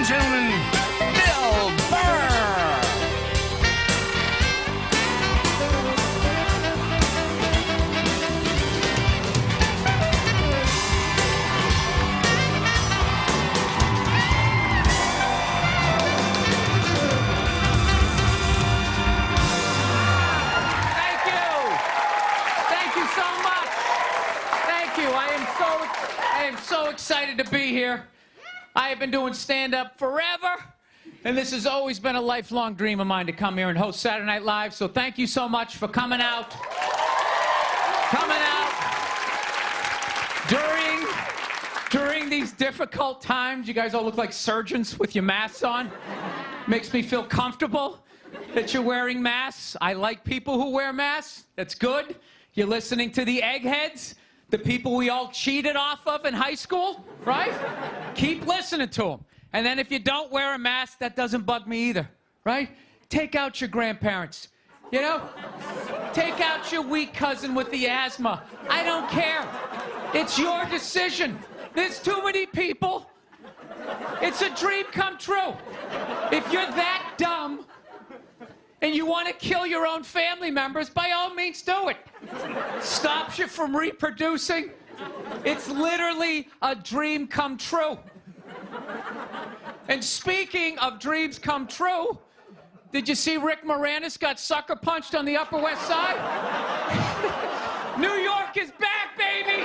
and gentlemen, Bill Burr. Thank you. Thank you so much. Thank you. I am so excited to be here. I have been doing stand-up forever, and this has always been a lifelong dream of mine to come here and host Saturday Night Live, so thank you so much for coming out. During these difficult times. You guys all look like surgeons with your masks on. Makes me feel comfortable that you're wearing masks. I like people who wear masks. That's good. You're listening to the eggheads, the people we all cheated off of in high school, right? Keep listening to them. And then if you don't wear a mask, that doesn't bug me either, right? Take out your grandparents, you know? Take out your weak cousin with the asthma. I don't care. It's your decision. There's too many people. It's a dream come true. If you're that dumb and you want to kill your own family members, by all means do it. Stops you from reproducing. It's literally a dream come true. And speaking of dreams come true, did you see Rick Moranis got sucker punched on the Upper West Side? New York is back, baby!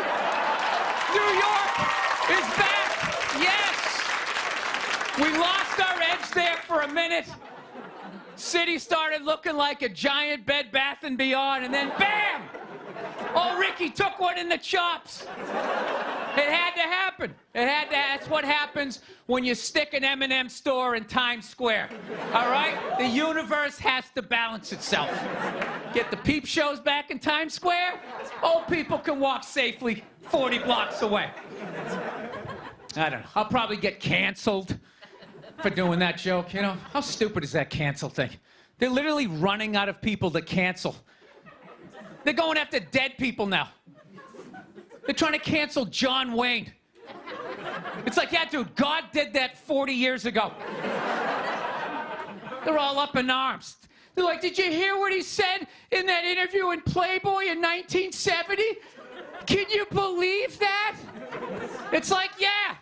New York is back! Yes! We lost our edge there for a minute. City started looking like a giant Bed Bath & Beyond, and then bam! Oh, Ricky took one in the chops. It had to happen. That's what happens when you stick an M&M store in Times Square. All right? The universe has to balance itself. Get the peep shows back in Times Square. Old people can walk safely 40 blocks away. I don't know. I'll probably get canceled for doing that joke. You know, how stupid is that cancel thing? They're literally running out of people to cancel. They're going after dead people now. They're trying to cancel John Wayne. It's like, yeah, dude, God did that 40 years ago. They're all up in arms. They're like, did you hear what he said in that interview in Playboy in 1970? Can you believe that? It's like, yeah.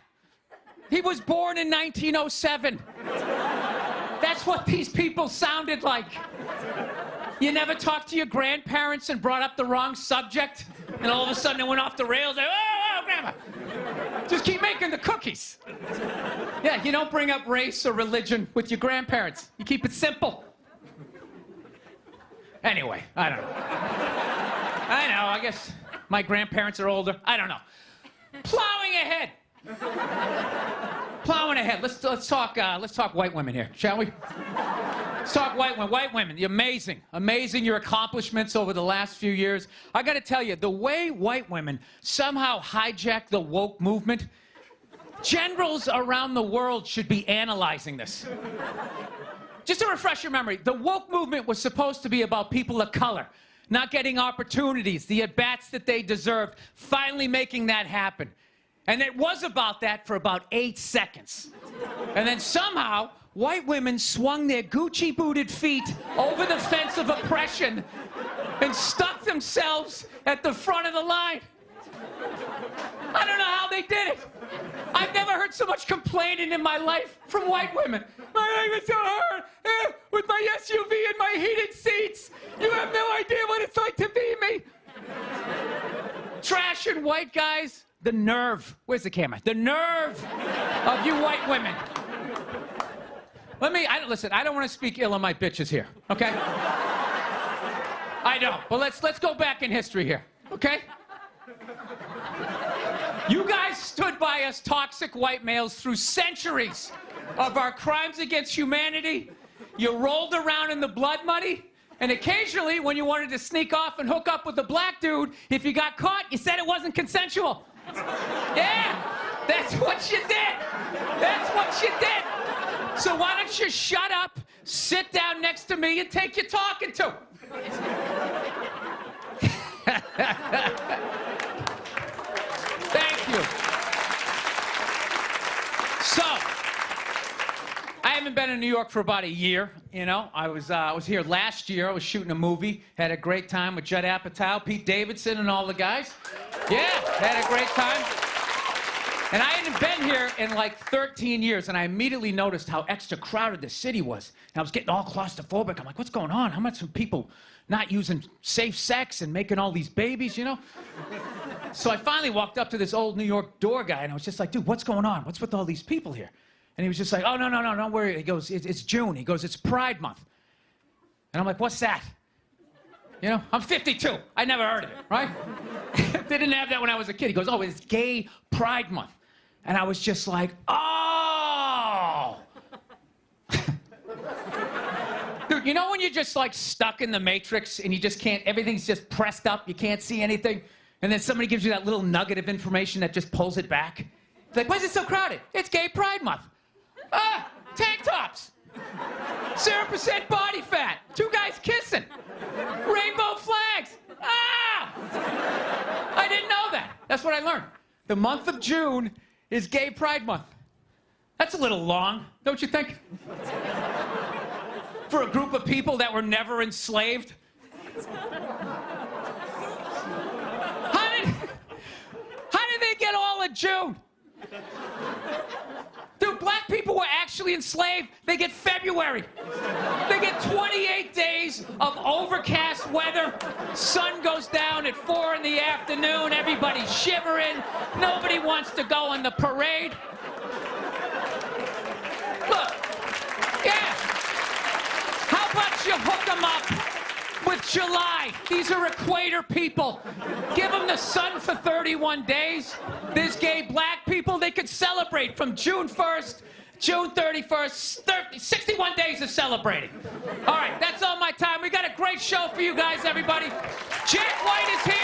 He was born in 1907. That's what these people sounded like. You never talked to your grandparents and brought up the wrong subject, and all of a sudden it went off the rails. Like, oh, grandma. Just keep making the cookies. Yeah, you don't bring up race or religion with your grandparents. You keep it simple. Anyway, I don't know. I guess my grandparents are older. I don't know. Plowing ahead. Plowing ahead. Let's talk white women here, shall we? Let's talk white women. White women, amazing your accomplishments over the last few years. I got to tell you, the way white women somehow hijacked the woke movement, generals around the world should be analyzing this. Just to refresh your memory, the woke movement was supposed to be about people of color not getting opportunities, the at-bats that they deserved, finally making that happen. And it was about that for about 8 seconds. And then somehow, white women swung their Gucci-booted feet over the fence of oppression and stuck themselves at the front of the line. I don't know how they did it. I've never heard so much complaining in my life from white women. My life is so hard with my SUV and my heated seats. You have no idea what it's like to be me. Trash and white guys. The nerve. Where's the camera? The nerve of you white women. Listen, I don't want to speak ill of my bitches here, okay? I don't. But let's go back in history here, okay? You guys stood by us toxic white males through centuries of our crimes against humanity. You rolled around in the blood money. And occasionally, when you wanted to sneak off and hook up with a black dude, if you got caught, you said it wasn't consensual. Yeah, that's what you did. That's what you did. So why don't you shut up, sit down next to me, and take your talking to. Thank you. haven't been in New York for about a year, you know. I was here last year. I was shooting a movie. Had a great time with Judd Apatow, Pete Davidson, and all the guys. Yeah, had a great time. And I hadn't been here in like 13 years, and I immediately noticed how extra crowded the city was. And I was getting all claustrophobic. I'm like, what's going on? How much are people not using safe sex and making all these babies, you know? So I finally walked up to this old New York door guy, and I was just like, dude, what's going on? What's with all these people here? And he was just like, oh, no, don't worry. He goes, it's June. He goes, it's Pride Month. And I'm like, what's that? You know, I'm 52. I never heard of it, right? They didn't have that when I was a kid. He goes, oh, it's Gay Pride Month. And I was just like, oh! Dude, you know when you're just like stuck in the Matrix and you just can't, everything's just pressed up, you can't see anything? And then somebody gives you that little nugget of information that just pulls it back? It's like, why is it so crowded? It's Gay Pride Month. Ah, tank tops. 0% body fat. 2 guys kissing. Rainbow flags. Ah! I didn't know that. That's what I learned. The month of June is Gay Pride Month. That's a little long, don't you think? For a group of people that were never enslaved. How did they get all of June? Dude, black people were actually enslaved. They get February. They get 28 days of overcast weather. Sun goes down at 4 in the afternoon. Everybody's shivering. Nobody wants to go on the parade. Look, yeah. How about you hook them up with July? These are equator people. Give them the sun for 31 days. There's gay black people. They could celebrate from June 1st, June 31st, 61 days of celebrating. All right, that's all my time. We got a great show for you guys, everybody. Jack White is here.